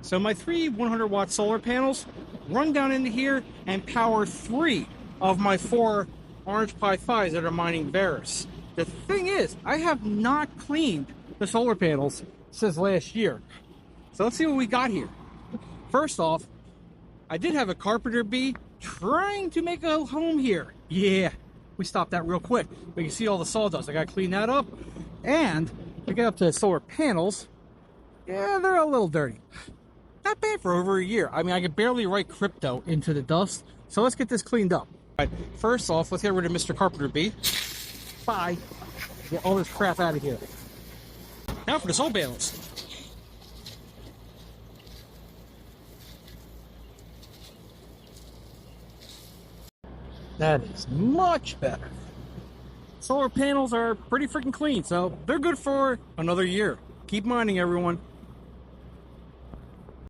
So my three 100-watt solar panels run down into here and power 3 of my 4 Orange Pi 5s that are mining Varus. The thing is, I have not cleaned the solar panels since last year. So let's see what we got here. First off, I did have a carpenter bee trying to make a home here. Yeah, we stopped that real quick. But you see all the sawdust. I gotta clean that up. And to get up to the solar panels, yeah, they're a little dirty. Not bad for over a year. I mean, I could barely write crypto into the dust. So let's get this cleaned up. All right, first off, let's get rid of Mr. Carpenter Bee. Bye. Get all this crap out of here. Now for the solar panels. That is much better. Solar panels are pretty freaking clean, so they're good for another year. Keep mining, everyone.